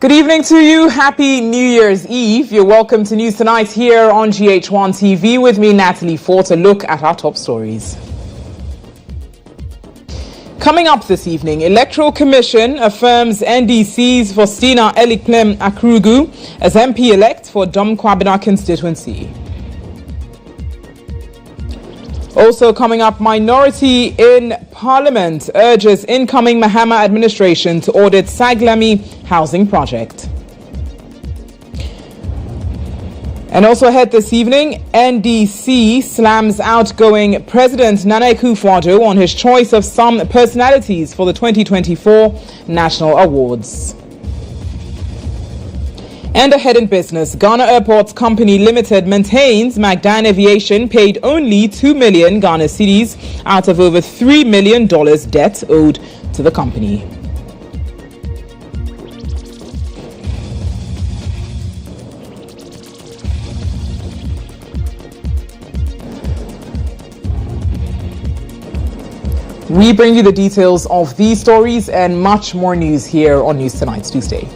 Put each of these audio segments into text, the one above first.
Good evening to you. Happy New Year's Eve. You're welcome to News Tonight here on GHOne TV with me, Natalie, for a look at our top stories. Coming up this evening, Electoral Commission affirms NDC's Faustina Eliklem Akrugu as MP-elect for Dome-Kwabenya constituency. Also coming up, minority in Parliament urges incoming Mahama administration to audit Saglemi housing project. And also ahead this evening, NDC slams outgoing President Nana Akufo-Addo on his choice of some personalities for the 2024 National Awards. And ahead in business, Ghana Airports Company Limited maintains Magdan Aviation paid only 2 million Ghana cedis out of over $3 million debt owed to the company. We bring you the details of these stories and much more news here on News Tonight Tuesday.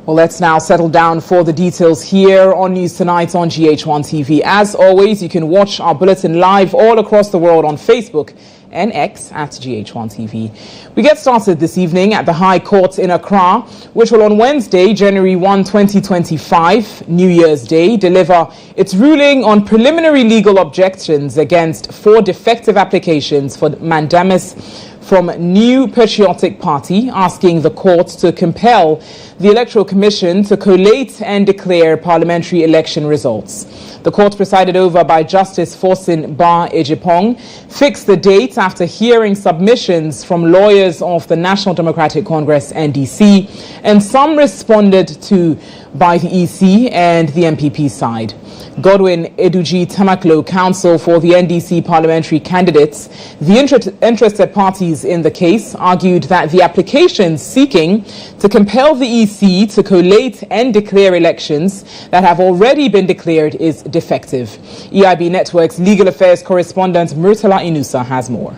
Well, let's now settle down for the details here on News Tonight on GHOne TV. As always, you can watch our bulletin live all across the world on Facebook and X at GHOne TV. We get started this evening at the High Court in Accra, which will on Wednesday, January 1, 2025, New Year's Day, deliver its ruling on preliminary legal objections against 4 defective applications for mandamus from New Patriotic Party, asking the court to compel the Electoral Commission to collate and declare parliamentary election results. The court, presided over by Justice Forsin Ba Ejipong, fixed the date after hearing submissions from lawyers of the National Democratic Congress (NDC), and some responded to by the EC and the MPP side. Godwin Eduji Tamaklo, counsel for the NDC parliamentary candidates, the interested parties in the case, argued that the applications seeking to compel the EC to collate and declare elections that have already been declared is defective. EIB Network's legal affairs correspondent Murtala Inusa has more.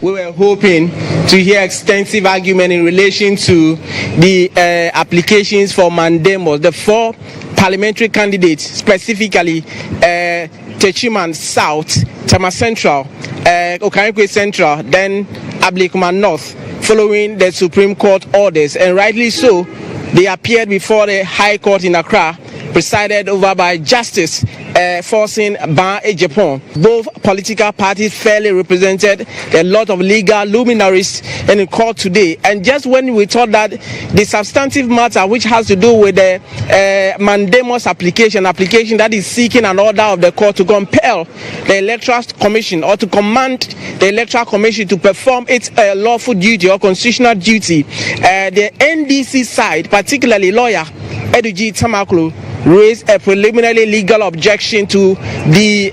We were hoping to hear extensive argument in relation to the applications for mandamus, the 4 parliamentary candidates, specifically Techiman South, Tama Central, Okankwe Central, then Ablekuma North, following the Supreme Court orders. And rightly so, they appeared before the High Court in Accra, presided over by Justice Forsin Ba Ejipong. Both political parties fairly represented, a lot of legal luminaries in the court today. And just when we thought that the substantive matter, which has to do with the mandamus application that is seeking an order of the court to compel the Electoral Commission or to command the Electoral Commission to perform its lawful duty or constitutional duty, the NDC side, particularly lawyer Eduji Tamaklo, raised a preliminary legal objection to the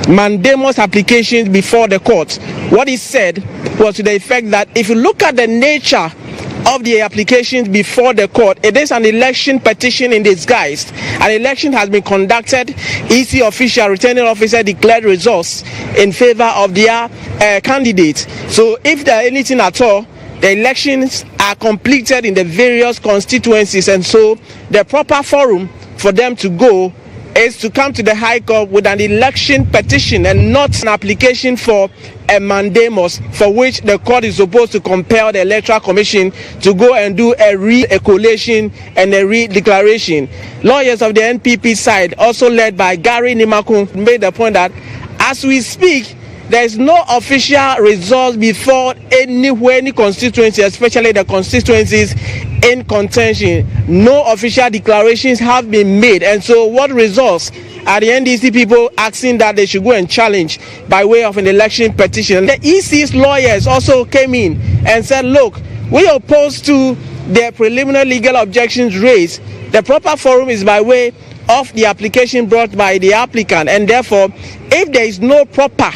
mandamus applications before the court. What he said was to the effect that if you look at the nature of the applications before the court, it is an election petition in disguise. An election has been conducted, EC official, returning officer declared results in favor of their candidate. So if there is anything at all, the elections are completed in the various constituencies, and so the proper forum for them to go is to come to the High Court with an election petition and not an application for a mandamus, for which the court is supposed to compel the Electoral Commission to go and do a re-collation and a re-declaration. Lawyers of the NPP side, also led by Gary Nimakun, made the point that as we speak, there is no official results before any constituency, especially the constituencies in contention. No official declarations have been made, and so what results are the NDC people asking that they should go and challenge by way of an election petition. The EC's lawyers also came in and said, look, we are opposed to the preliminary legal objections raised. The proper forum is by way of the application brought by the applicant, and therefore if there is no proper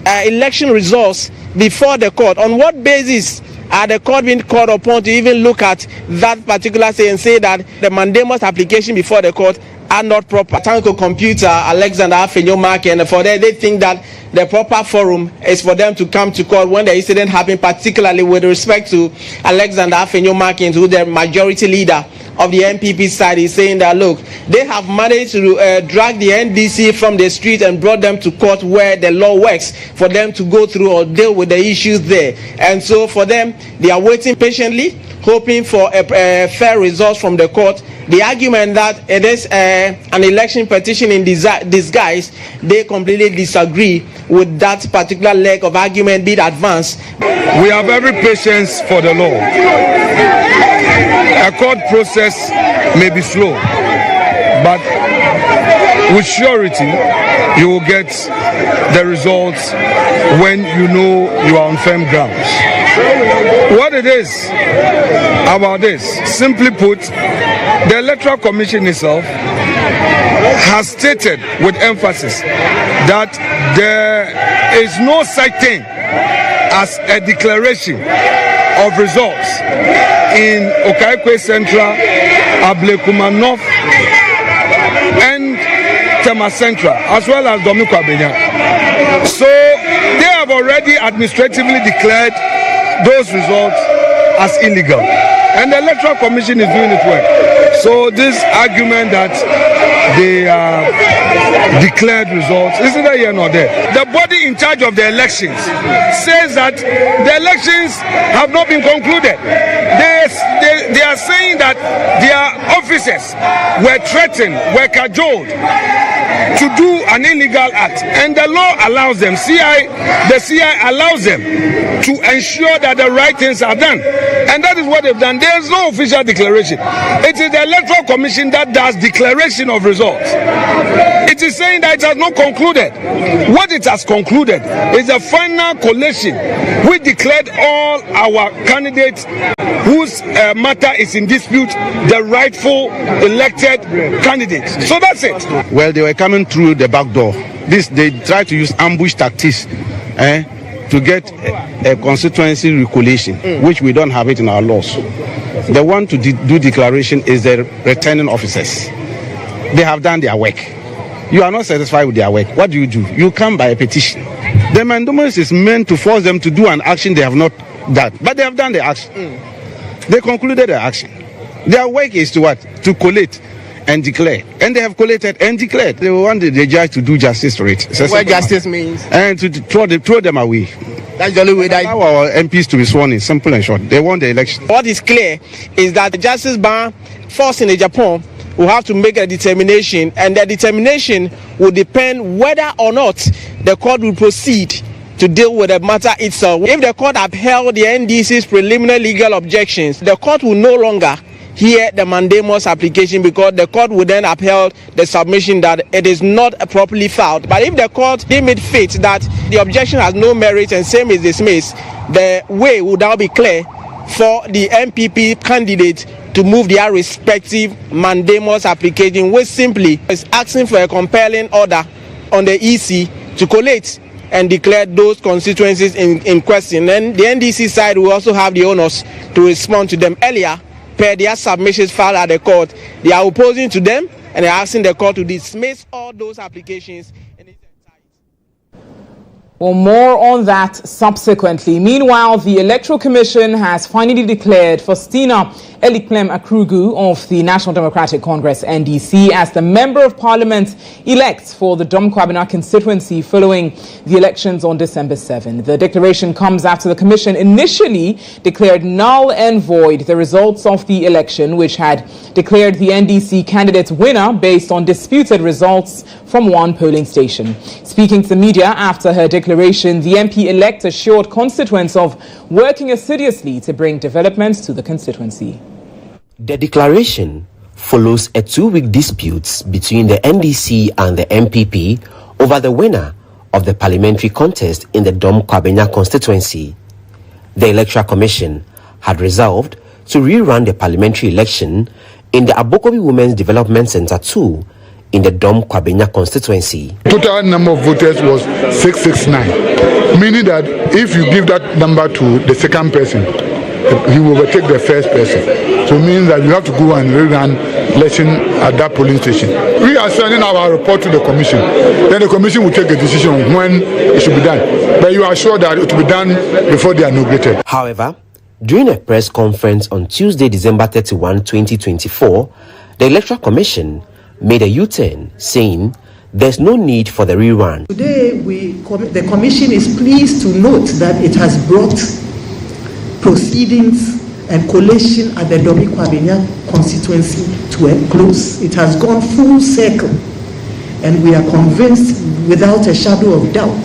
election results, before the court. On what basis are the court being called upon to even look at that particular say and say that the mandamus application before the court are not proper? Tanko Computer, Alexander Afenyo-Mark, and for that, they think that the proper forum is for them to come to court when the incident happened, particularly with respect to Alexander Afenyo-Mark, who the majority leader of the MPP side is saying that, look, they have managed to drag the NDC from the street and brought them to court where the law works for them to go through or deal with the issues there. And so for them, they are waiting patiently, hoping for a fair result from the court. The argument that it is an election petition in disguise, they completely disagree with that particular leg of argument being advanced. We have every patience for the law. A court process may be slow, but with surety you will get the results when you know you are on firm grounds. What it is about this, simply put, the Electoral Commission itself has stated with emphasis that there is no such thing as a declaration of results in Okaikwe Central, Ablekuma North, and Tema Central, as well as Dome-Kwabenya. So they have already administratively declared those results as illegal, and the Electoral Commission is doing it well. So this argument that they declared results isn't there here nor there. The body in charge of the elections says that the elections have not been concluded. They are saying that their officers were threatened, were cajoled to do an illegal act, and the law allows them, the CI allows them to ensure that the right things are done, and that is what they've done. There is no official declaration. It is the Electoral Commission that does declaration of results. It is saying that it has not concluded. What it has concluded is a final collation which declared all our candidates whose matter is in dispute the rightful elected candidates. So that's it. Well, they were coming through the back door. They tried to use ambush tactics to get a constituency recollection, which we don't have it in our laws. The one to do declaration is the returning officers. They have done their work. You are not satisfied with their work. What do? You come by a petition. The mandamus is meant to force them to do an action they have not done, but they have done the action. They concluded the action. Their work is to what? To collate and declare, and they have collated and declared. They wanted the judge to do justice for it. What justice means? And to throw them away. That's the only way that our MPs to be sworn in. Simple and short. They won the election. What is clear is that the justice bar force in Japan will have to make a determination, and the determination will depend whether or not the court will proceed to deal with the matter itself. If the court upheld the NDC's preliminary legal objections, the court will no longer hear the mandamus application, because the court would then upheld the submission that it is not properly filed. But if the court deem it fit that the objection has no merit and same is dismissed, the way would now be clear for the MPP candidate to move their respective mandamus application, which simply is asking for a compelling order on the EC to collate and declare those constituencies in question. And the NDC side will also have the onus to respond to them. Earlier, per their submissions filed at the court, they are opposing to them and they are asking the court to dismiss all those applications. Well, more on that subsequently. Meanwhile, the Electoral Commission has finally declared Faustina Eliklem Akrugu of the National Democratic Congress, NDC, as the Member of Parliament elect for the Dome-Kwabenya constituency following the elections on December 7. The declaration comes after the Commission initially declared null and void the results of the election, which had declared the NDC candidate winner based on disputed results from one polling station. Speaking to the media after her declaration, the MP-elect assured constituents of working assiduously to bring developments to the constituency. The declaration follows a 2-week dispute between the NDC and the MPP over the winner of the parliamentary contest in the Dome-Kwabenya constituency. The Electoral Commission had resolved to rerun the parliamentary election in the Abokobi Women's Development Center 2 in the Dome-Kwabenya constituency. Total number of voters was 669. Meaning that if you give that number to the second person, he will overtake the first person. So it means that you have to go and rerun election at that polling station. We are sending our report to the commission. Then the commission will take a decision on when it should be done. But you are sure that it will be done before they are inaugurated. However, during a press conference on Tuesday, December 31, 2024, the Electoral Commission made a U-turn, saying there's no need for the rerun. Today, the Commission is pleased to note that it has brought proceedings and collation at the Dome-Kwabenya constituency to a close. It has gone full circle, and we are convinced without a shadow of doubt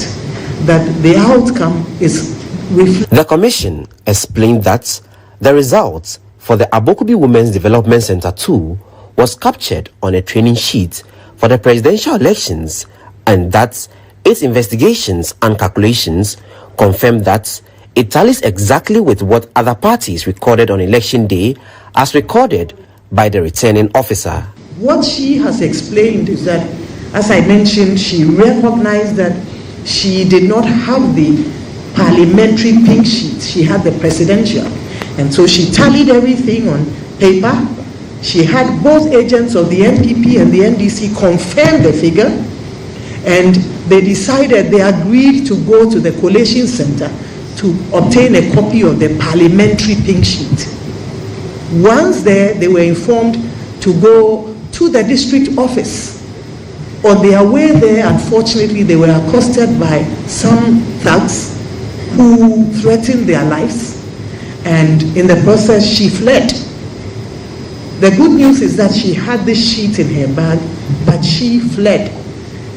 that the outcome is reflected. The Commission explained that the results for the Abokubi Women's Development Center 2 was captured on a training sheet for the presidential elections, and that its investigations and calculations confirmed that it tallies exactly with what other parties recorded on election day as recorded by the returning officer. What she has explained is that, as I mentioned, she recognized that she did not have the parliamentary pink sheet. She had the presidential. And so she tallied everything on paper. She had both agents of the NPP and the NDC confirm the figure. And they agreed to go to the collation center to obtain a copy of the parliamentary pink sheet. Once there, they were informed to go to the district office. On their way there, unfortunately, they were accosted by some thugs who threatened their lives, and in the process, she fled. The good news is that she had this sheet in her bag, but she fled.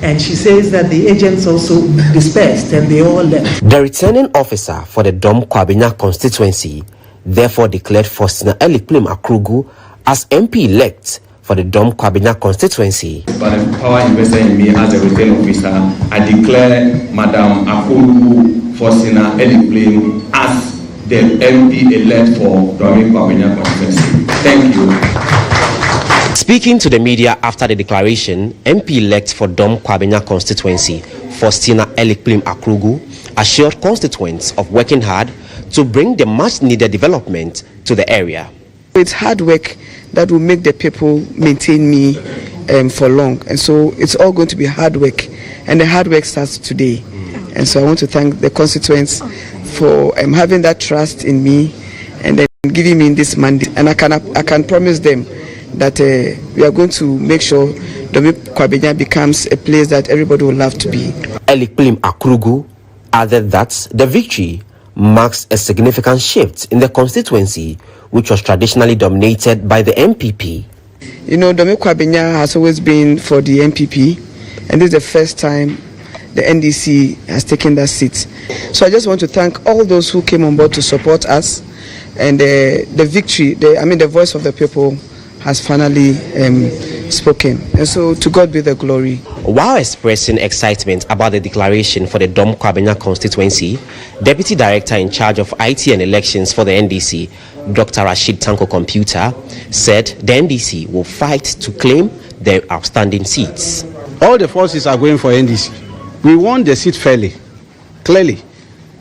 And she says that the agents also dispersed and they all left. The returning officer for the Dome-Kwabenya constituency therefore declared Faustina Elikplim Akrugu as MP-elect for the Dome-Kwabenya constituency. By the power invested in me as a returning officer, I declare Madam Akrugu Faustina Elikplim as the MP-elect for Dome-Kwabenya constituency. Thank you. Speaking to the media after the declaration, MP-elect for Dome-Kwabenya constituency, Faustina Elikplim Akrugu, assured constituents of working hard to bring the much-needed development to the area. It's hard work that will make the people maintain me for long. And so it's all going to be hard work. And the hard work starts today. And so I want to thank the constituents for having that trust in me and then giving me this mandate. And I can promise them that we are going to make sure Dome-Kwabenya becomes a place that everybody will love to be. Elikplim Akrugu added that the victory marks a significant shift in the constituency, which was traditionally dominated by the MPP. You know, Dome-Kwabenya has always been for the MPP, and this is the first time the NDC has taken that seat. So I just want to thank all those who came on board to support us, and the victory, the voice of the people has finally spoken. And so to God be the glory. While expressing excitement about the declaration for the Dome-Kwabenya constituency, Deputy Director in charge of IT and elections for the NDC, Dr. Rashid Tanko Computer, said the NDC will fight to claim their outstanding seats. All the forces are going for NDC. We won the seat fairly, clearly.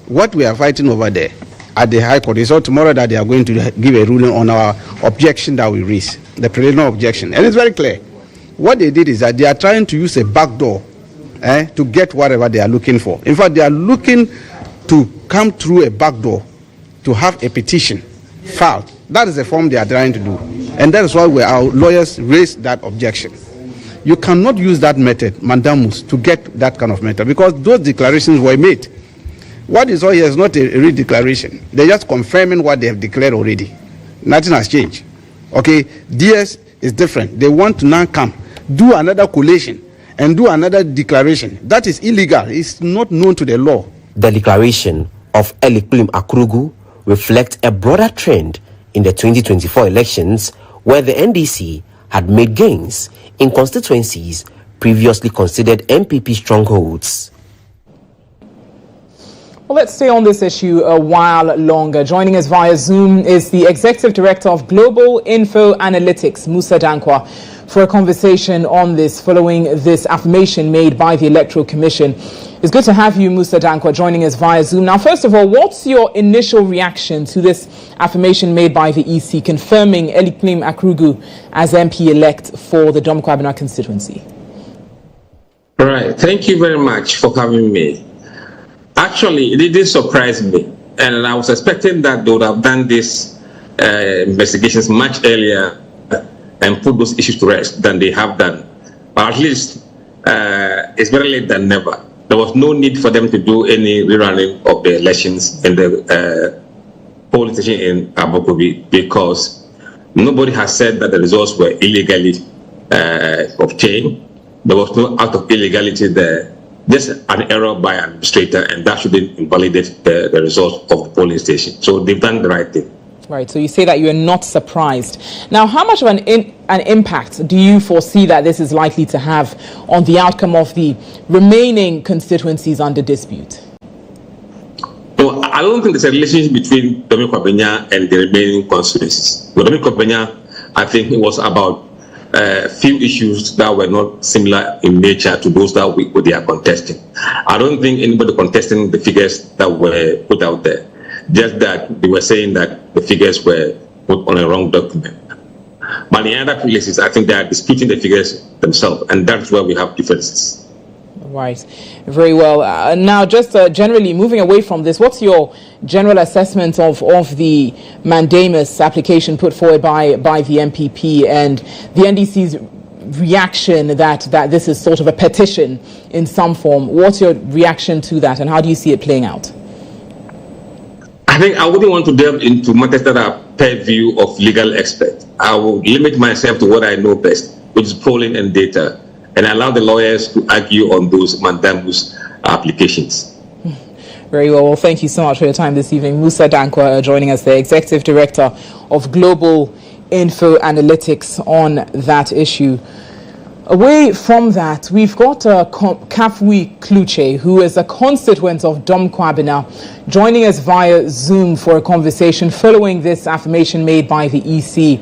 What we are fighting over there at the High Court is all tomorrow that they are going to give a ruling on our objection that we raised, the preliminary objection. And it's very clear. What they did is that they are trying to use a backdoor to get whatever they are looking for. In fact, they are looking to come through a backdoor to have a petition filed. That is the form they are trying to do. And that is why our lawyers raised that objection. You cannot use that method, mandamus, to get that kind of method, because those declarations were made. What is all here is not a real declaration. They're just confirming what they have declared already. Nothing has changed. Okay, DS is different. They want to now come, do another collation, and do another declaration. That is illegal. It's not known to the law. The declaration of Elikplim Akrugu reflects a broader trend in the 2024 elections, where the NDC had made gains in constituencies previously considered MPP strongholds. Well, let's stay on this issue a while longer. Joining us via Zoom is the Executive Director of Global Info Analytics, Musa Dankwa, for a conversation on this following this affirmation made by the Electoral Commission. It's good to have you, Musa Dankwa, joining us via Zoom. Now, first of all, what's your initial reaction to this affirmation made by the EC confirming Eliklim Akrugu as MP-elect for the Dome-Kwabenya constituency? All right. Thank you very much for having me. Actually, it did surprise me, and I was expecting that they would have done these investigations much earlier and put those issues to rest than they have done. But at least it's better late than never. There was no need for them to do any rerunning of the elections in the polling station in Abokobi because nobody has said that the results were illegally obtained. There was no act of illegality there, just an error by an administrator, and that shouldn't invalidate the results of the polling station. So they've done the right thing. Right, so you say that you are not surprised. Now, how much of an impact do you foresee that this is likely to have on the outcome of the remaining constituencies under dispute? No, I don't think there's a relationship between Dome-Kwabenya and the remaining constituencies. With Dome-Kwabenya, I think it was about a few issues that were not similar in nature to those that they are contesting. I don't think anybody contesting the figures that were put out there. Just that they were saying that the figures were put on a wrong document. But in other places, I think they are disputing the figures themselves, and that's where we have differences. Right. Very well. Now, just generally moving away from this, what's your general assessment of the mandamus application put forward by the MPP and the NDC's reaction that this is sort of a petition in some form? What's your reaction to that, and how do you see it playing out? I think I wouldn't want to delve into matters that are purview of legal experts. I will limit myself to what I know best, which is polling and data, and allow the lawyers to argue on those mandamus applications. Very well. Well, thank you so much for your time this evening. Musa Dankwa joining us, the Executive Director of Global Info Analytics, on that issue. Away from that, we've got Kafui Kluche, who is a constituent of Dome-Kwabenya, joining us via Zoom for a conversation following this affirmation made by the EC.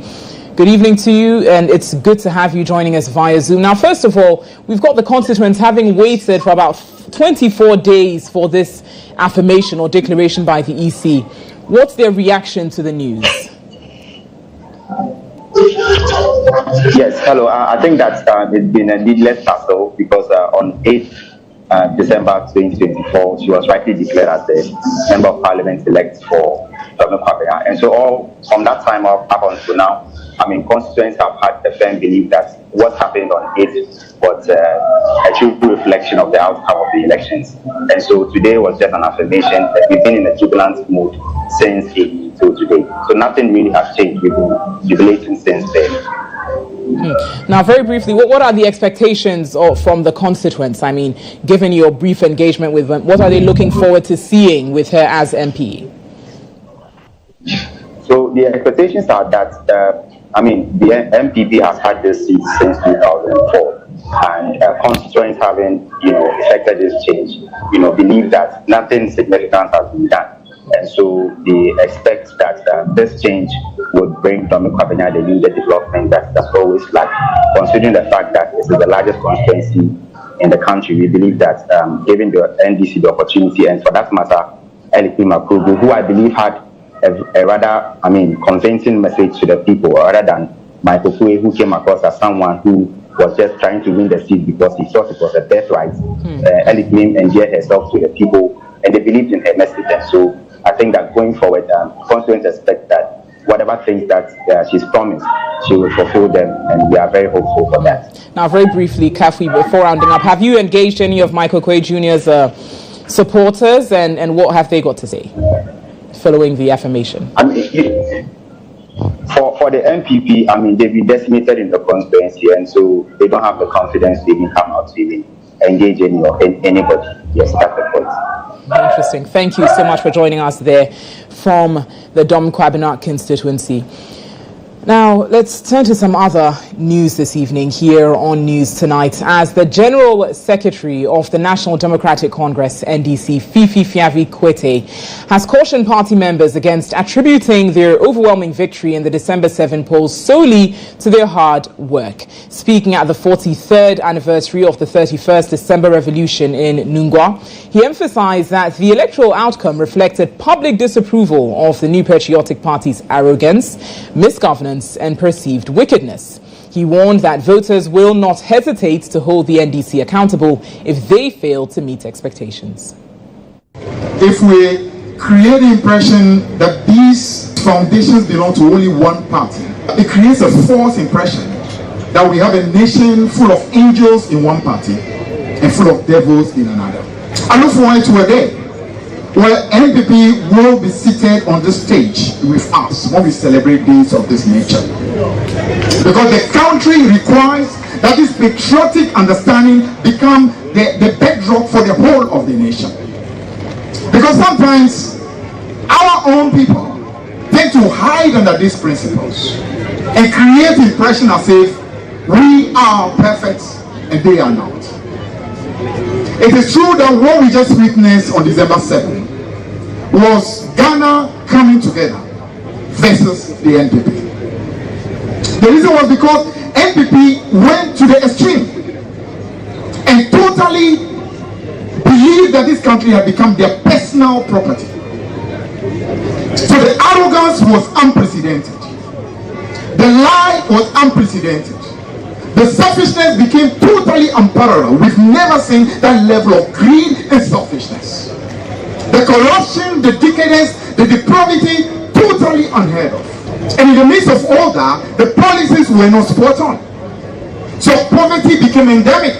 Good evening to you, and it's good to have you joining us via Zoom. Now, first of all, we've got the constituents having waited for about 24 days for this affirmation or declaration by the EC. What's their reaction to the news? Yes, hello. I think that it's been a needless tussle because on 8th December 2024, she was rightly declared as the Member of Parliament elect for Dome-Kwabenya. And so all from that time up until now, I mean, constituents have had a firm belief that what happened on 8th was a true reflection of the outcome of the elections. And so today was just an affirmation that we've been in a jubilant mood since 8th till today. So nothing really has changed. We've been jubilating since then. Now, very briefly, what are the expectations from the constituents? I mean, given your brief engagement with them, what are they looking forward to seeing with her as MP? So the expectations are that, I mean, the MPP has had this seat since 2004, and constituents having, effected this change, believe that nothing significant has been done. And so they expect that this change would bring Dome-Kwabenya the needed development that's always lacked. Considering the fact that this is the largest constituency in the country, we believe that giving the NDC the opportunity, and for that matter, Eliklim Akrugu, who I believe had a rather, convincing message to the people, rather than Michael Kwe, who came across as someone who was just trying to win the seat because he thought it was a birthright. Eliklim endeared herself to the people, and they believed in her message. And so I think that going forward, constituents expect that whatever things that she's promised, she will fulfill them, and we are very hopeful for that. Now, very briefly, Kafui, before rounding up, have you engaged any of Michael Kwe Jr.'s supporters, and what have they got to say following the affirmation? For the MPP, they've been decimated in the constituency, and so they don't have the confidence to even come out to even engage anybody. Yes, that's the point. Interesting. Thank you so much for joining us there from the Dome-Kwabenya constituency. Now, let's turn to some other news this evening here on News Tonight, as the General Secretary of the National Democratic Congress, NDC, Fifi Fiavi Kwete, has cautioned party members against attributing their overwhelming victory in the December 7 polls solely to their hard work. Speaking at the 43rd anniversary of the 31st December revolution in Nungwa, he emphasized that the electoral outcome reflected public disapproval of the New Patriotic Party's arrogance, misgovernance, and perceived wickedness. He warned that voters will not hesitate to hold the NDC accountable if they fail to meet expectations. If we create the impression that these foundations belong to only one party, it creates a false impression that we have a nation full of angels in one party and full of devils in another. I look forward to a day where NPP will be seated on this stage with us when we celebrate days of this nature. Because the country requires that this patriotic understanding become the bedrock for the whole of the nation. Because sometimes our own people tend to hide under these principles and create the impression as if we are perfect and they are not. It is true that what we just witnessed on December 7 was Ghana coming together versus the NPP. The reason was because NPP went to the extreme and totally believed that this country had become their personal property. So the arrogance was unprecedented. The lie was unprecedented. The selfishness became totally unparalleled. We've never seen that level of greed and selfishness. The corruption, the decadence, the depravity, totally unheard of. And in the midst of all that, the policies were not spot on. So poverty became endemic.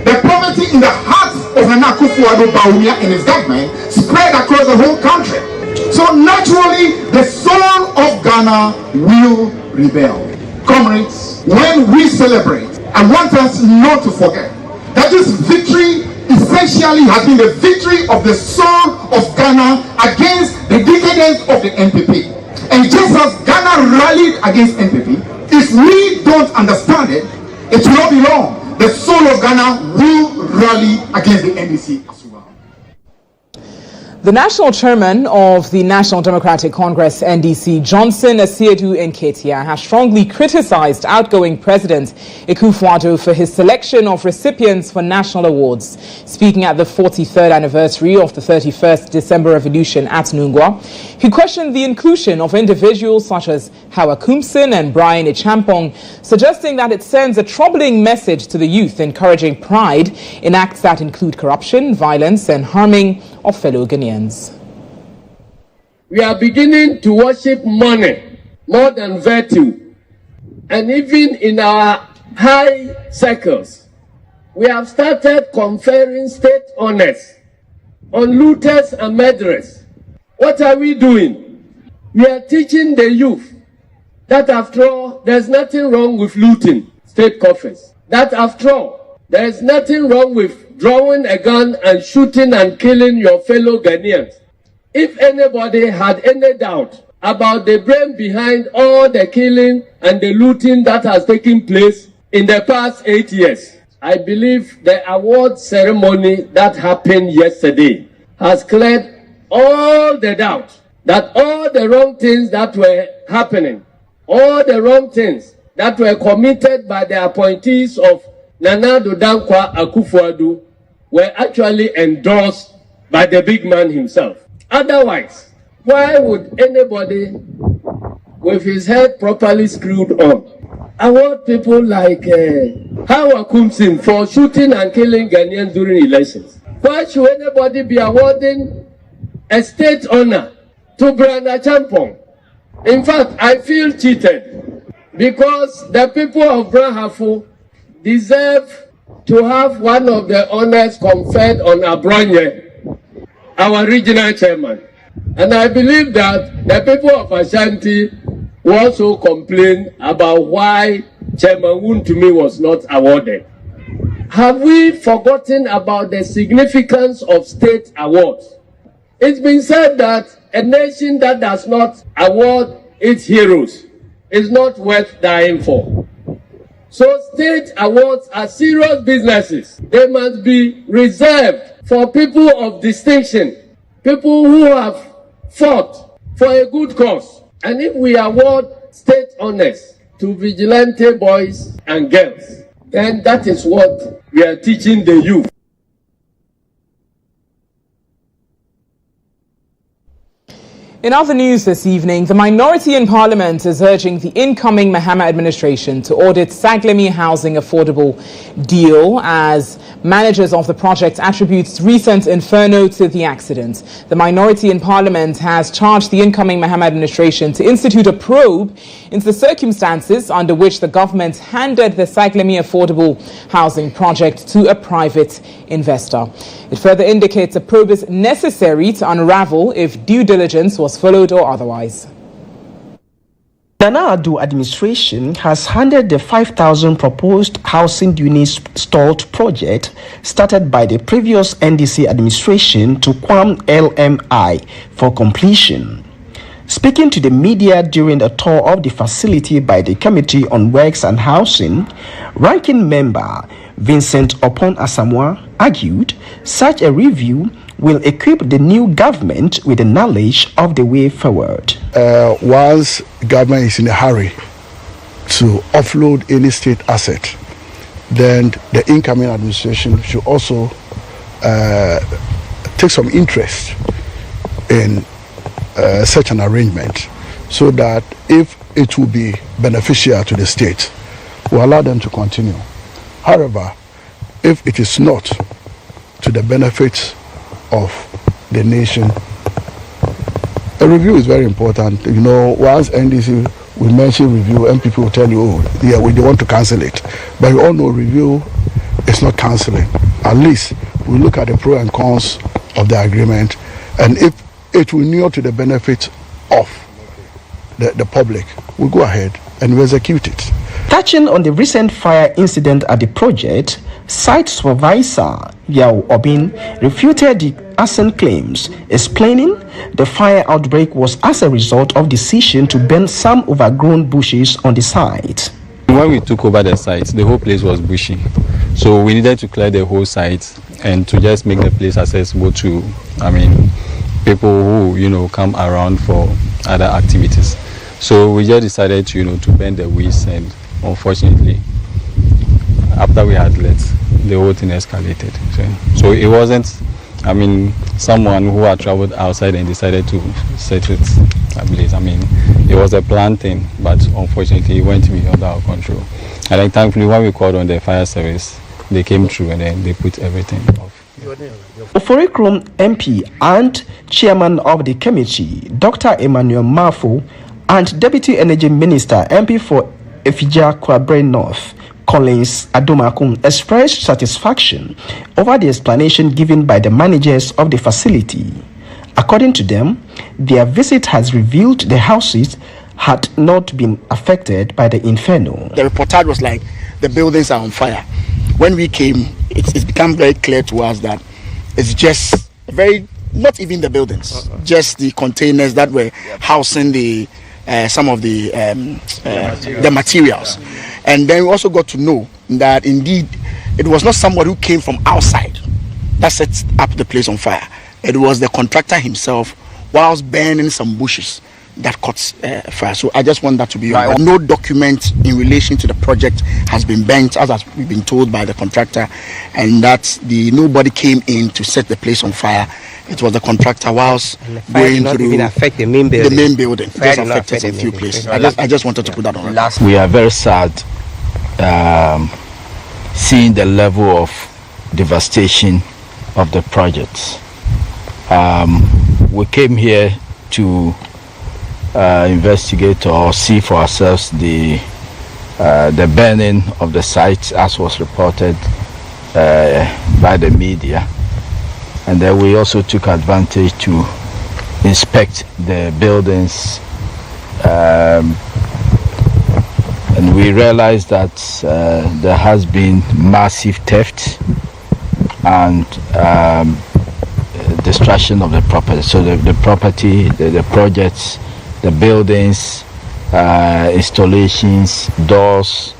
The poverty in the heart of Nana Akufo-Addo Bawumia and his government spread across the whole country. So naturally, the soul of Ghana will rebel. Comrades, when we celebrate, I want us not to forget that this victory essentially has been the victory of the soul of Ghana against the decadence of the NPP. And just as Ghana rallied against NPP, if we don't understand it, it will not be long. The soul of Ghana will rally against the NDC as well. The national chairman of the National Democratic Congress, NDC, Johnson Asiedu Nketia, has strongly criticized outgoing President Akufo-Addo for his selection of recipients for national awards. Speaking at the 43rd anniversary of the 31st December revolution at Nungwa, he questioned the inclusion of individuals such as Hawa Kumsin and Brian Echampong, suggesting that it sends a troubling message to the youth, encouraging pride in acts that include corruption, violence, and harming of fellow Ghanaians. We are beginning to worship money more than virtue. And even in our high circles, we have started conferring state honors on looters and murderers. What are we doing? We are teaching the youth that after all, there's nothing wrong with looting state coffers. That after all, there's nothing wrong with drawing a gun and shooting and killing your fellow Ghanaians. If anybody had any doubt about the brain behind all the killing and the looting that has taken place in the past 8 years, I believe the award ceremony that happened yesterday has cleared all the doubt that all the wrong things that were happening, all the wrong things that were committed by the appointees of Nana Dankwa Akufo-Addo were actually endorsed by the big man himself. Otherwise, why would anybody with his head properly screwed on award people like Hawa Kumsin for shooting and killing Ghanaians during elections? Why should anybody be awarding a state honor to Brian Echampong? In fact, I feel cheated because the people of Brahafo deserve to have one of the honors conferred on Abronye, our regional chairman. And I believe that the people of Ashanti will also complain about why Chairman Wontumi was not awarded. Have we forgotten about the significance of state awards? It's been said that a nation that does not award its heroes is not worth dying for. So state awards are serious businesses. They must be reserved for people of distinction, people who have fought for a good cause. And if we award state honors to vigilante boys and girls, then that is what we are teaching the youth. In other news this evening, the minority in Parliament is urging the incoming Mahama administration to audit Saglemi housing affordable deal as managers of the project attributes recent inferno to the accident. The minority in Parliament has charged the incoming Mahama administration to institute a probe into the circumstances under which the government handed the Saglemi affordable housing project to a private investor. It further indicates a probe is necessary to unravel if due diligence was followed or otherwise. Nana Addo administration has handed the 5,000 proposed housing units stalled project started by the previous NDC administration to GHOne LMI for completion. Speaking to the media during a tour of the facility by the Committee on Works and Housing, ranking member Vincent Opon Asamoah argued such a review will equip the new government with the knowledge of the way forward. Once government is in a hurry to offload any state asset, then the incoming administration should also take some interest in such an arrangement, so that if it will be beneficial to the state, we'll allow them to continue. However, if it is not to the benefit of the nation, a review is very important. You know, once NDC will mention review, and people will tell you, oh, yeah, we don't want to cancel it. But we all know review is not cancelling. At least we look at the pros and cons of the agreement, and if it will kneel to the benefit of the public, we'll go ahead and we execute it. Touching on the recent fire incident at the project, site supervisor Yao Obin refuted the arson claims, explaining the fire outbreak was as a result of decision to burn some overgrown bushes on the site. When we took over the site, the whole place was bushy, so we needed to clear the whole site and to just make the place accessible to, people who come around for other activities. So we just decided to burn the weeds, and unfortunately, after we had let, the whole thing escalated. So it wasn't, someone who had traveled outside and decided to set it ablaze. It was a planned thing, but unfortunately it went beyond our control. And then thankfully, when we called on the fire service, they came through and then they put everything off. Oforikrom MP and chairman of the committee, Dr. Emmanuel Mafo, and Deputy Energy Minister, MP for Efija-Kwabre North, Collins Adomakun, expressed satisfaction over the explanation given by the managers of the facility. According to them, their visit has revealed the houses had not been affected by the inferno. The reportage was like, the buildings are on fire. When we came, it's become very clear to us that it's just not even the buildings, just the containers that were housing the some of the materials. And then we also got to know that indeed it was not somebody who came from outside that set up the place on fire. It was the contractor himself whilst burning some bushes that caught fire. So I just want that to be right. No document in relation to the project has been burnt, as we've been told by the contractor, and that nobody came in to set the place on fire. It was the contractor whilst going not through even affect the main building. The main building just affected some few places. I just wanted to put that on. We are very sad seeing the level of devastation of the project. We came here to investigate or see for ourselves the burning of the site, as was reported by the media, and then we also took advantage to inspect the buildings, and we realized that there has been massive theft and destruction of the property. So the property, the projects, the buildings installations, doors,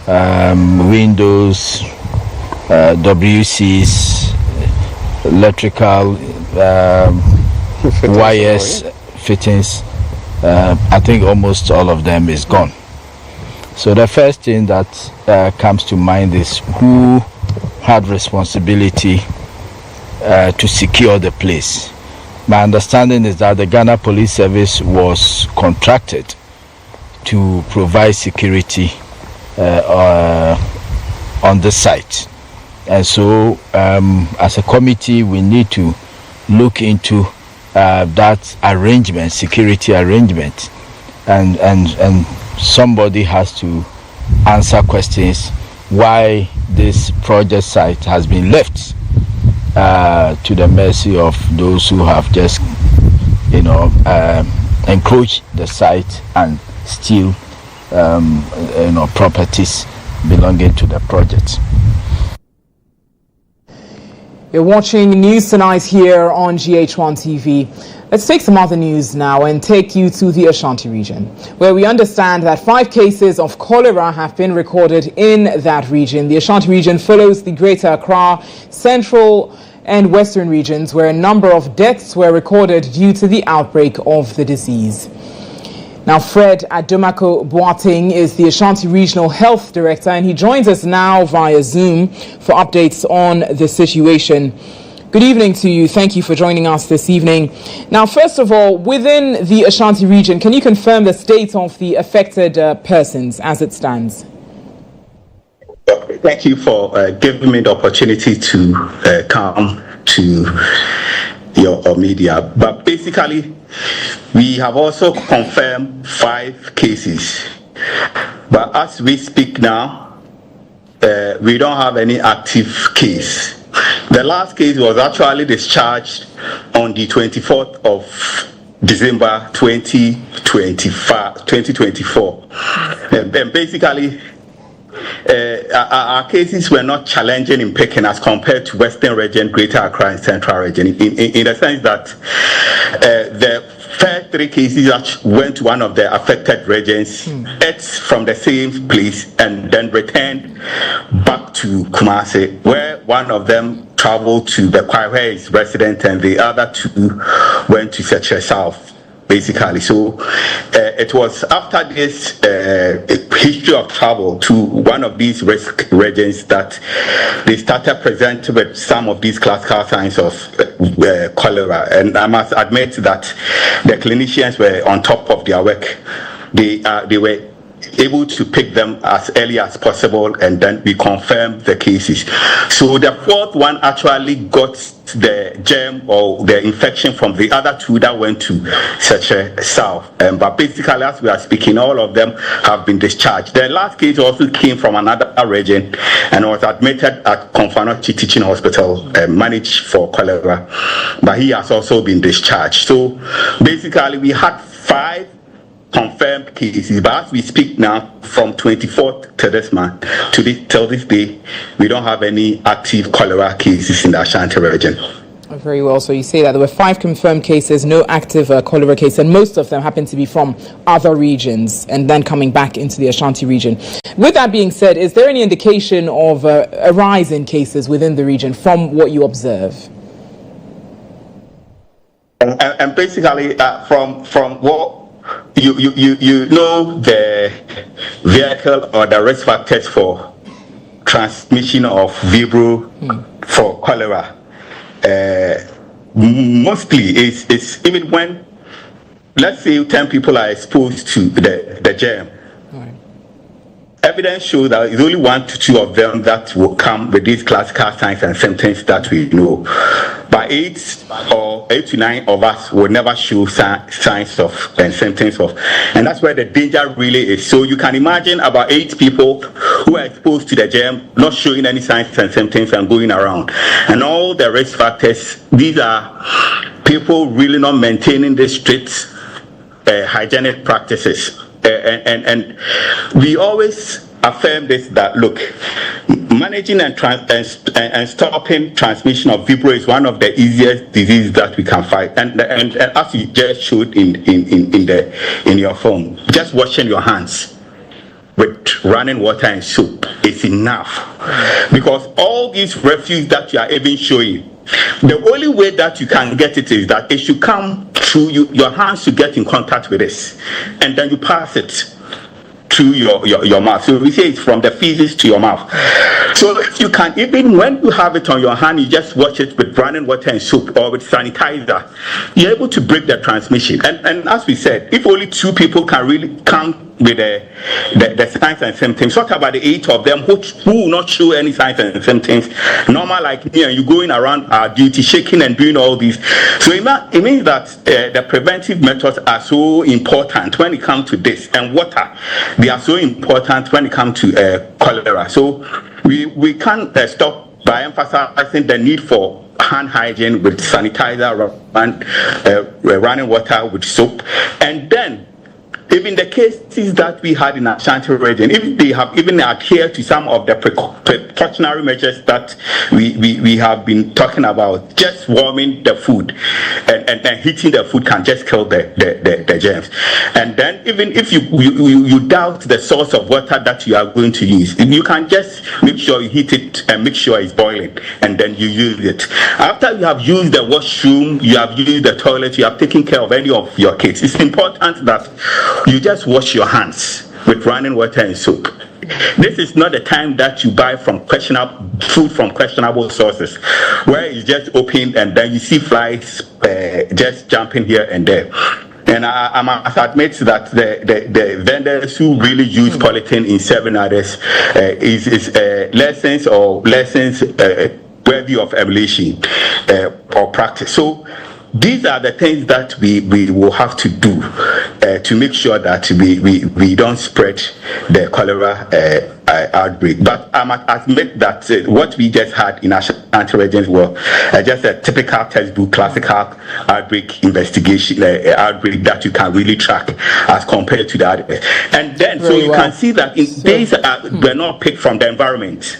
windows, WCs, electrical wires, fittings. I think almost all of them is gone. So the first thing that comes to mind is who had responsibility to secure the place. My understanding is that the Ghana Police Service was contracted to provide security on the site. And so as a committee, we need to look into that arrangement, security arrangement, and somebody has to answer questions why this project site has been left to the mercy of those who have just encroached the site and steal properties belonging to the project. You're watching News Tonight here on GHOne TV. Let's take some other news now and take you to the Ashanti region, where we understand that 5 cases of cholera have been recorded in that region. The Ashanti region follows the Greater Accra, Central and Western regions, where a number of deaths were recorded due to the outbreak of the disease. Now, Fred Dome-Kwabenya is the Ashanti Regional Health Director, and he joins us now via Zoom for updates on the situation. Good evening to you. Thank you for joining us this evening. Now, first of all, within the Ashanti region, can you confirm the state of the affected persons as it stands? Thank you for giving me the opportunity to come to your media. But basically, we have also confirmed 5 cases. But as we speak now, we don't have any active case. The last case was actually discharged on the 24th of December 2024. And basically, our cases were not challenging in picking as compared to Western region, Greater Accra, and Central region, in the sense that the first 3 cases that went to one of the affected regions, ate from the same place, and then returned back to Kumasi, where one of them traveled to the Kwai, where he's resident, and the other 2 went to Seche South, basically. So it was after this history of travel to one of these risk regions that they started presenting with some of these classical signs of cholera. And I must admit that the clinicians were on top of their work. They were able to pick them as early as possible, and then we confirmed the cases. So the 4th one actually got the germ or the infection from the other 2 that went to Seche South. But basically, as we are speaking, all of them have been discharged. The last case also came from another region and was admitted at Konfanochi Teaching Hospital, managed for cholera, but he has also been discharged. So basically, we had 5 confirmed cases, but as we speak now, from 24th to this month, till this day, we don't have any active cholera cases in the Ashanti region. Very well. So you say that there were 5 confirmed cases, no active cholera case, and most of them happen to be from other regions and then coming back into the Ashanti region. With that being said, is there any indication of a rise in cases within the region from what you observe? And basically, from what you know, the vehicle or the risk factors for transmission of Vibro for cholera. Mostly it's even when, let's say, 10 people are exposed to the germ. Right. Evidence shows that it's only 1 to 2 of them that will come with these classical signs and symptoms that we know. But 8 to 9 of us will never show signs of and symptoms of, and that's where the danger really is. So you can imagine about 8 people who are exposed to the germ not showing any signs and symptoms and going around, and all the risk factors. These are people really not maintaining the strict hygienic practices, and we always affirm this, that look, managing and stopping transmission of Vibro is one of the easiest diseases that we can fight. And as you just showed in your phone, just washing your hands with running water and soap is enough. Because all these refuse that you are even showing, the only way that you can get it is that it should come through you. Your hands should get in contact with this, and then you pass it through your mouth. So we say it's from the feces to your mouth. So if you can, even when you have it on your hand, you just wash it with running water and soap or with sanitizer, you're able to break the transmission. And as we said, if only 2 people can really come with the signs and symptoms, what about the 8 of them who will not show any signs and symptoms, normal like me, and you going around our duty shaking and doing all these? So it means that the preventive methods are so important when it comes to this, and water, they are so important when it comes to cholera. So we can't stop by emphasizing the need for hand hygiene with sanitizer and running water with soap. And then even the cases that we had in Ashanti region, if they have even adhered to some of the precautionary measures that we have been talking about, just warming the food and heating the food can just kill the germs. And then even if you doubt the source of water that you are going to use, you can just make sure you heat it and make sure it's boiling, and then you use it. After you have used the washroom, you have used the toilet, you have taken care of any of your kids, it's important that you just wash your hands with running water and soap. This is not the time that you buy food from questionable sources, where it's just open and then you see flies just jumping here and there. And I must admit that the vendors who really use polythene in serving others is lessons worthy of emulation or practice. So these are the things that we will have to do to make sure that we don't spread the cholera outbreak. But I must admit that what we just had in Ashanti regions was just a typical textbook classical outbreak investigation outbreak that you can really track as compared to the others. And then you can see that these were not picked from the environment.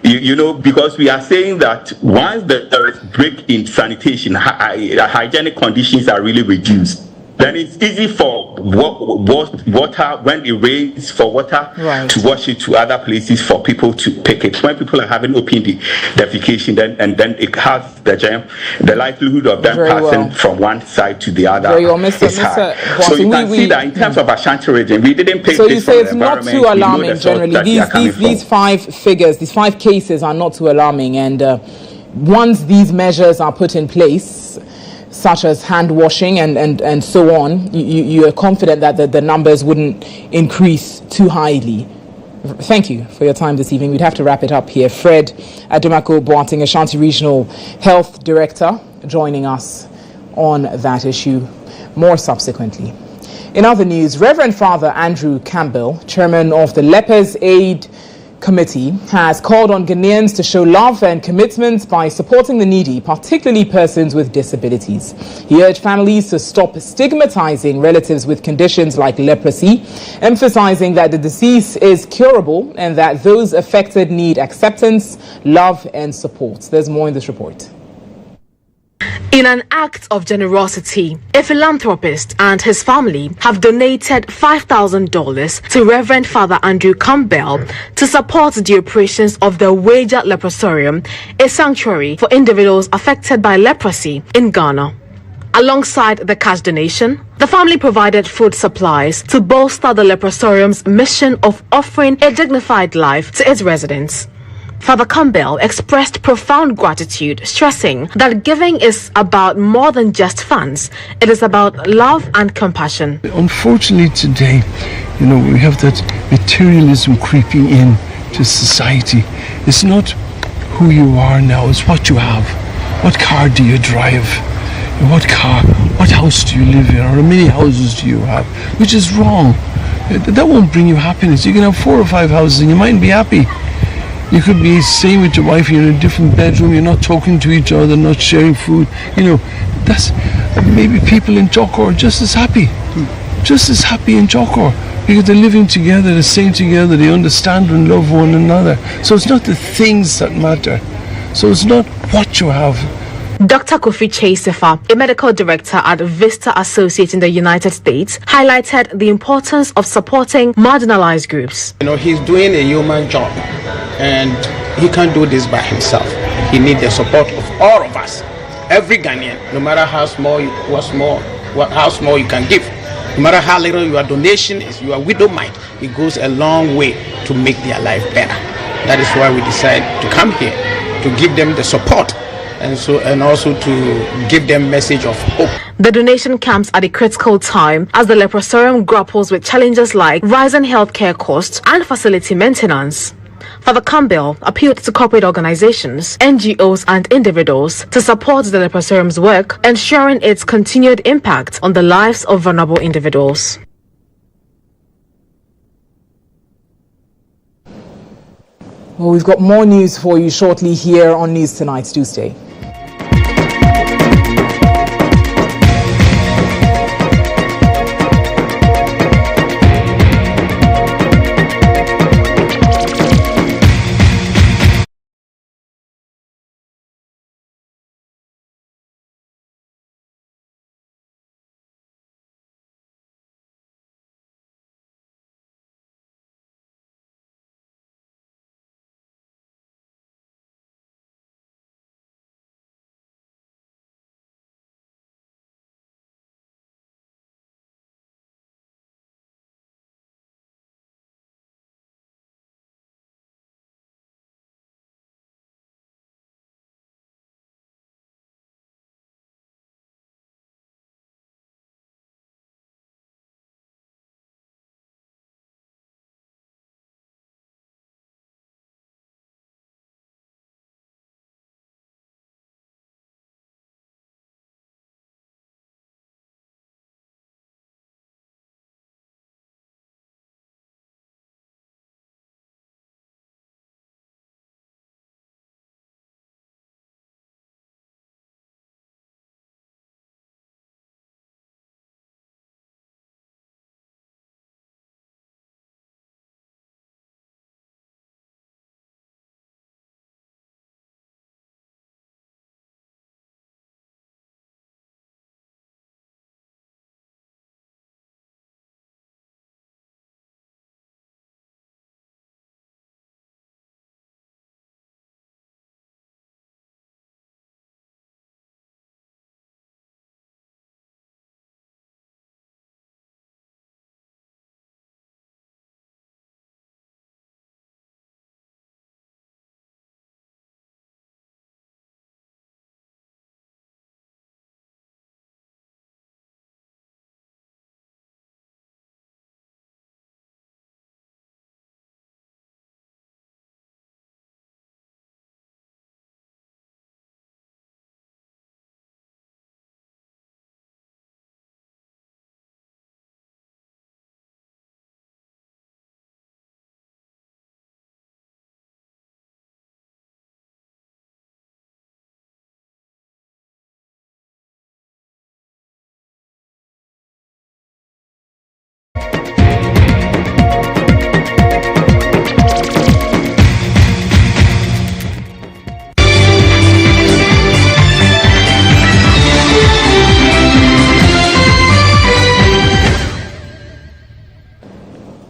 You know, because we are saying that once there is break in sanitation, hygienic conditions are really reduced, then it's easy for water, when it rains, for water to wash it to other places for people to pick it. When people are having open defecation, then it has the germ, the likelihood of them passing from one side to the other is high. So you can see that in terms of Ashanti region, we didn't pick this from the environment. So you say it's not too alarming generally. These 5 figures, these 5 cases are not too alarming, and once these measures are put in place, such as hand washing and so on, you are confident that the numbers wouldn't increase too highly. Thank you for your time this evening. We'd have to wrap it up here. Fred Adomako-Boateng, Ashanti Regional Health Director, joining us on that issue. More subsequently. In other news, Reverend Father Andrew Campbell, chairman of the Lepers Aid Committee, has called on Ghanaians to show love and commitment by supporting the needy, particularly persons with disabilities. He urged families to stop stigmatizing relatives with conditions like leprosy, emphasizing that the disease is curable and that those affected need acceptance, love and support. There's more in this report. In an act of generosity, a philanthropist and his family have donated $5,000 to Reverend Father Andrew Campbell to support the operations of the Wager Leprosarium, a sanctuary for individuals affected by leprosy in Ghana. Alongside the cash donation, the family provided food supplies to bolster the leprosarium's mission of offering a dignified life to its residents. Father Campbell expressed profound gratitude, stressing that giving is about more than just funds. It is about love and compassion. Unfortunately today, we have that materialism creeping in to society. It's not who you are now, it's what you have. What car do you drive? What house do you live in? Or how many houses do you have? Which is wrong. That won't bring you happiness. You can have 4 or 5 houses and you might be happy. You could be staying with your wife, you're in a different bedroom, you're not talking to each other, not sharing food. That's maybe people in Joko are just as happy. just as happy in Jokor because they're living together, they're staying together, they understand and love one another. So it's not the things that matter. So it's not what you have. Dr. Kofi Chasefa, a medical director at Vista Associates in the United States, highlighted the importance of supporting marginalized groups. He's doing a human job, and he can't do this by himself. He needs the support of all of us, every Ghanaian, no matter how small you can give, no matter how little your donation is, your widow mite, it goes a long way to make their life better. That is why we decided to come here to give them the support. And also to give them message of hope. The donation comes at a critical time as the leprosarium grapples with challenges like rising healthcare costs and facility maintenance. Father Campbell appealed to corporate organizations, NGOs and individuals to support the leprosarium's work, ensuring its continued impact on the lives of vulnerable individuals. Well, we've got more news for you shortly here on News Tonight. Do stay.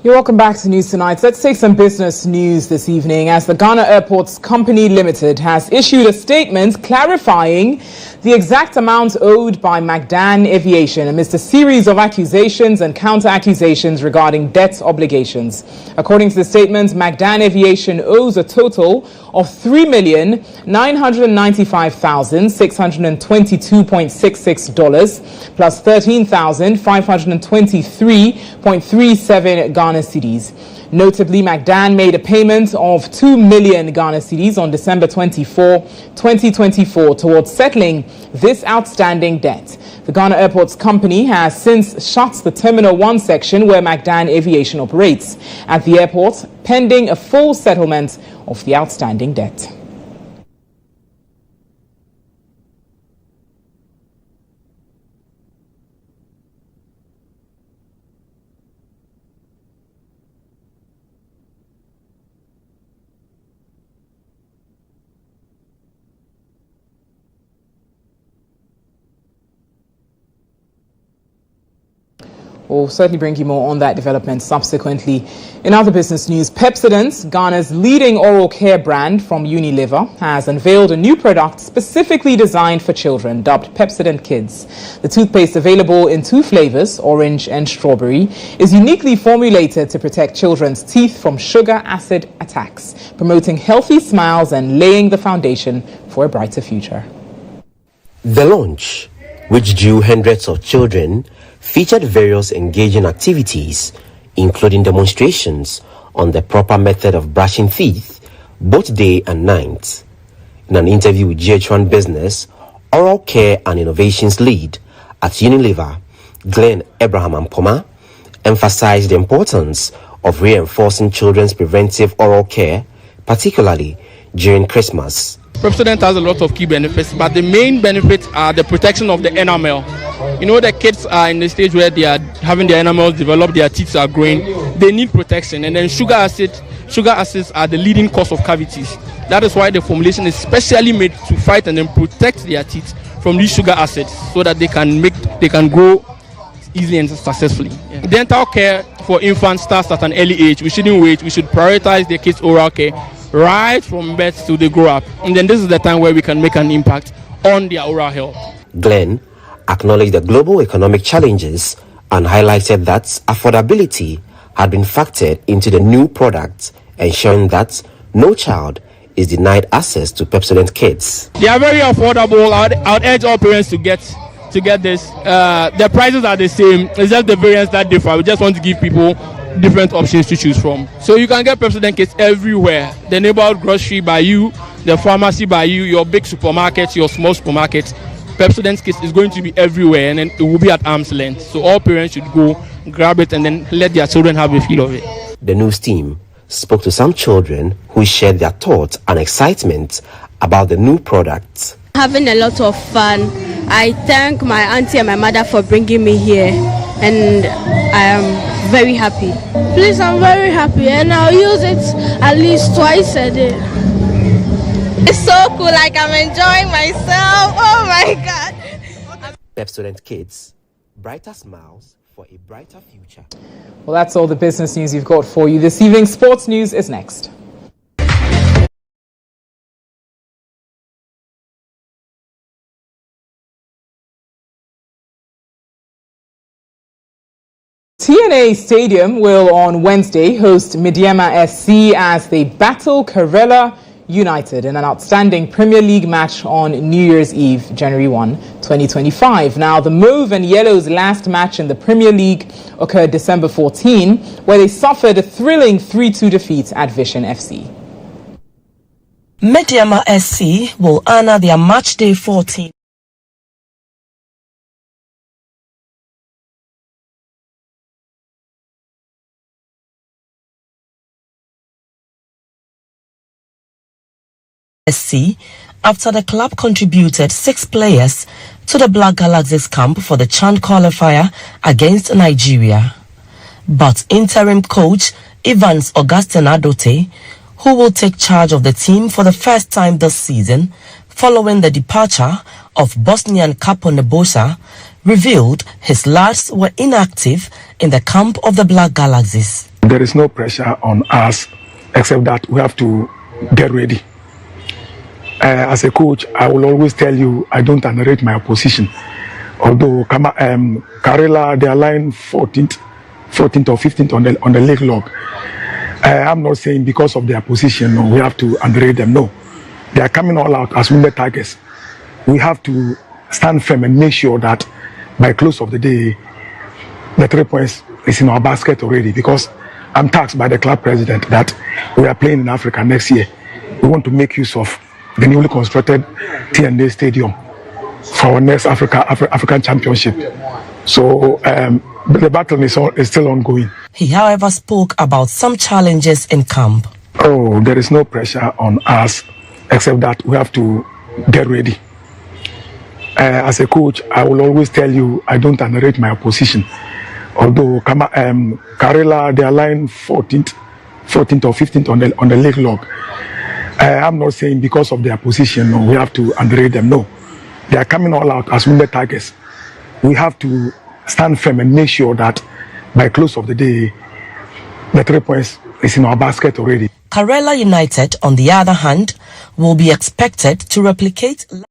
You're welcome back to News Tonight. Let's take some business news this evening as the Ghana Airports Company Limited has issued a statement clarifying the exact amount owed by McDan Aviation amidst a series of accusations and counter-accusations regarding debt obligations. According to the statement, McDan Aviation owes a total of $3,995,622.66 plus $13,523.37 Ghana cedis. Notably, McDan made a payment of 2 million Ghana cedis on December 24, 2024 towards settling this outstanding debt. The Ghana Airports Company has since shut the Terminal 1 section where McDan Aviation operates at the airport, pending a full settlement of the outstanding debt. We'll certainly bring you more on that development subsequently. In other business news, Pepsodent, Ghana's leading oral care brand from Unilever, has unveiled a new product specifically designed for children, dubbed Pepsodent Kids. The toothpaste, available in 2 flavors, orange and strawberry, is uniquely formulated to protect children's teeth from sugar acid attacks, promoting healthy smiles and laying the foundation for a brighter future. The launch, which drew hundreds of children, featured various engaging activities, including demonstrations on the proper method of brushing teeth, both day and night. In an interview with GHOne Business, Oral Care and Innovations Lead at Unilever, Glenn Abraham Ampoma, emphasized the importance of reinforcing children's preventive oral care, particularly during Christmas. Pepsodent has a lot of key benefits, but the main benefits are the protection of the enamel. You know, the kids are in the stage where they are having their enamels develop, their teeth are growing, they need protection. And then sugar acids are the leading cause of cavities. That is why the formulation is specially made to fight and then protect their teeth from these sugar acids, so that they can grow easily and successfully. Yeah. Dental care for infants starts at an early age. We shouldn't wait. We should prioritize the kids' oral care right from birth till they grow up. And then this is the time where we can make an impact on their oral health. Glenn acknowledged the global economic challenges and highlighted that affordability had been factored into the new product, ensuring that no child is denied access to Pepsodent Kids. They are very affordable. I'd urge all parents to get this. The prices are the same. It's just the variants that differ. We just want to give people different options to choose from. So you can get Pepsodent Kids everywhere. The neighborhood grocery by you, the pharmacy by you, your big supermarkets, your small supermarkets. Pepsodent Kids is going to be everywhere, and then it will be at arm's length. So all parents should go grab it and then let their children have a feel of it. The news team spoke to some children who shared their thoughts and excitement about the new product. Having a lot of fun. I thank my auntie and my mother for bringing me here, and I am very happy. Please, I'm very happy, and I'll use it at least twice a day. It's so cool, like I'm enjoying myself. Oh my God. Pepsodent Kids, brighter smiles for a brighter future. Well, that's all the business news you've got for you this evening. Sports news is next. TNA Stadium will on Wednesday host Medeama SC as they battle Cholera United in an outstanding Premier League match on New Year's Eve, January 1, 2025. Now, the Mauve and Yellow's last match in the Premier League occurred December 14, where they suffered a thrilling 3-2 defeat at Vision FC. Medeama SC will honor their match day 14. SC after the club contributed 6 players to the Black Galaxies camp for the CHAN qualifier against Nigeria. But interim coach Evans Augustine Adote, who will take charge of the team for the first time this season following the departure of Bosnian Capo Nebosa, revealed his lads were inactive in the camp of the Black Galaxies. There is no pressure on us except that we have to get ready. As a coach, I will always tell you I don't underrate my opposition. Although Karela, they are lying 14th or 15th on the league log. I'm not saying because of their position, no, we have to underrate them. No, they are coming all out as wounded targets. We have to stand firm and make sure that by close of the day, the 3 points is in our basket already. Because I'm tasked by the club president that we are playing in Africa next year. We want to make use of the newly constructed TNA Stadium for our next African Championship. So the battle is still ongoing. He, however, spoke about some challenges in camp. Oh, there is no pressure on us except that we have to get ready. As a coach, I will always tell you I don't underrate my opposition. Although Karela, they are lying 14th or 15th on the league log. I'm not saying because of their position, no, we have to underrate them. No, they are coming all out as wounded targets. We have to stand firm and make sure that by close of the day, the 3 points is in our basket already. Cholera United, on the other hand, will be expected to replicate last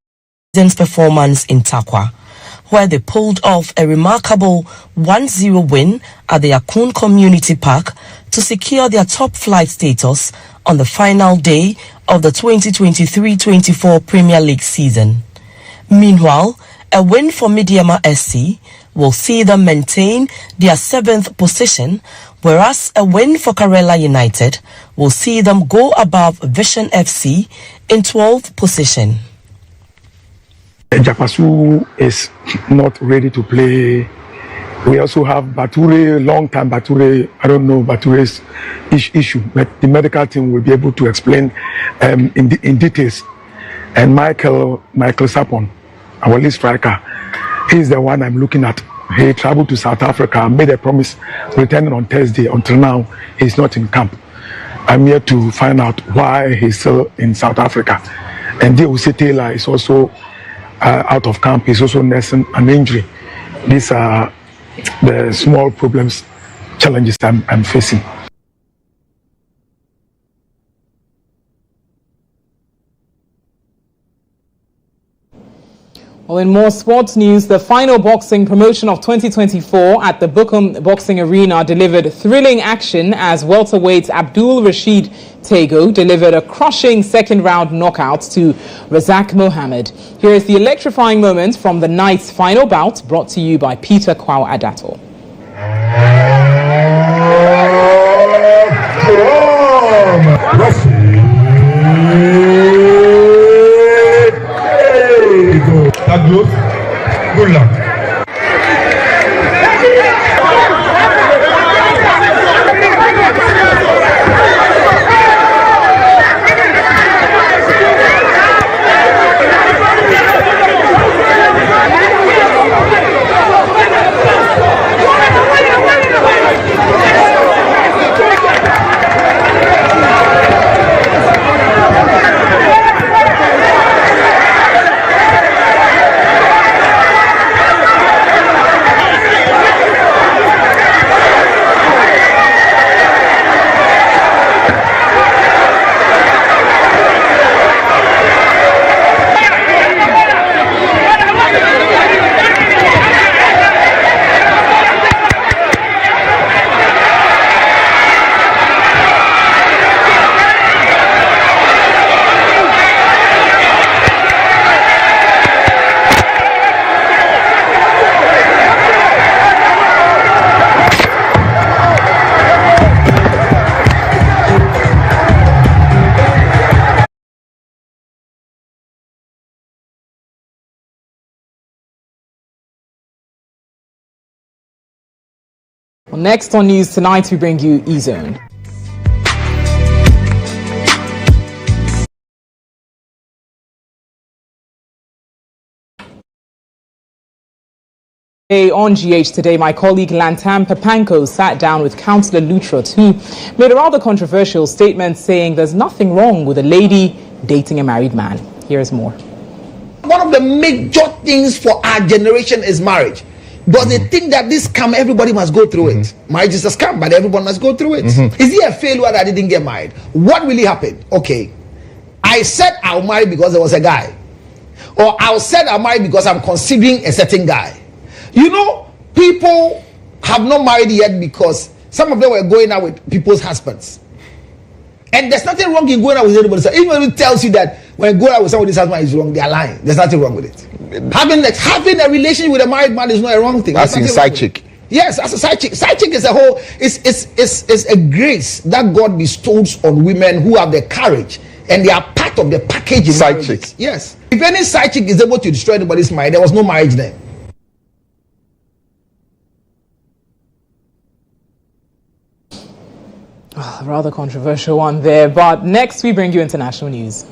season's performance in Takwa, where they pulled off a remarkable 1-0 win at the GHOne Community Park to secure their top flight status on the final day of the 2023-24 Premier League season. Meanwhile, a win for Midiama SC will see them maintain their 7th position, whereas a win for Cholera United will see them go above Vision FC in 12th position. Japasu is not ready to play. We also have Bature, long-time Bature. I don't know Bature's issue, but the medical team will be able to explain in details. And Michael Sapon, our lead striker, he's the one I'm looking at. He traveled to South Africa, made a promise returning on Thursday. Until now, he's not in camp. I'm here to find out why he's still in South Africa. And Deusé Taylor is also out of camp. He's also nursing an injury. These are the small problems, challenges I'm facing. Well, in more sports news, the final boxing promotion of 2024 at the Bukum Boxing Arena delivered thrilling action as welterweight Abdul Rashid Tego delivered a crushing second-round knockout to Razak Mohammed. Here is the electrifying moment from the night's final bout, brought to you by Peter Kwao Adato. Good luck. Well, next on News Tonight, we bring you GHOne. On GH today, my colleague Lantam Papanko sat down with Councillor Lutrot, who made a rather controversial statement saying there's nothing wrong with a lady dating a married man. Here's more. One of the major things for our generation is marriage. Because they think that this scam, everybody must go through it. Marriage is a scam, but everyone must go through it. Is it a failure that I didn't get married? What really happened? Okay, I said I'll marry because there was a guy. Or I said I'll marry because I'm considering a certain guy. You know, people have not married yet because some of them were going out with people's husbands. And there's nothing wrong in going out with anybody's husband. Even if it tells you that when going out with somebody's husband is wrong, they are lying. There's nothing wrong with it. Having a relationship with a married man is not a wrong thing. That's in side chick. Yes, as a side chick. Side chick is a whole, it's a grace that God bestows on women who have the courage and they are part of the package in side marriages. chick. Yes. If any side chick is able to destroy anybody's marriage, there was no marriage then. A rather controversial one there, but next we bring you international news.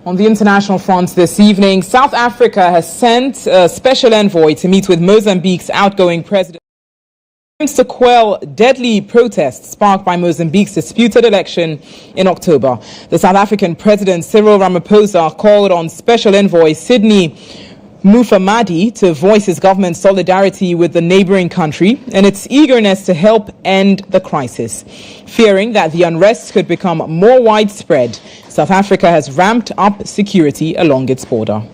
On the international front this evening, South Africa has sent a special envoy to meet with Mozambique's outgoing president. To quell deadly protests sparked by Mozambique's disputed election in October, the South African President Cyril Ramaphosa called on Special Envoy Sidney Mufamadi to voice his government's solidarity with the neighboring country and its eagerness to help end the crisis. Fearing that the unrest could become more widespread, South Africa has ramped up security along its border.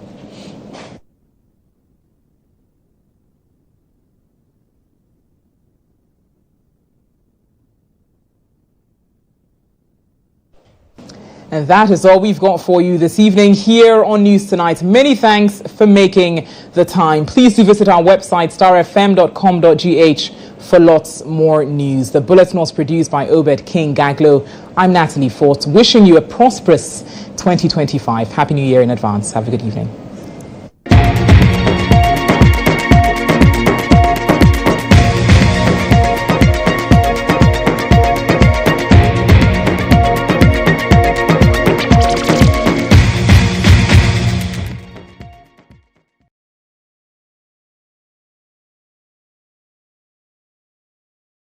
And that is all we've got for you this evening here on News Tonight. Many thanks for making the time. Please do visit our website, starfm.com.gh, for lots more news. The bulletin was produced by Obed King Gaglo. I'm Natalie Fort, wishing you a prosperous 2025. Happy New Year in advance. Have a good evening.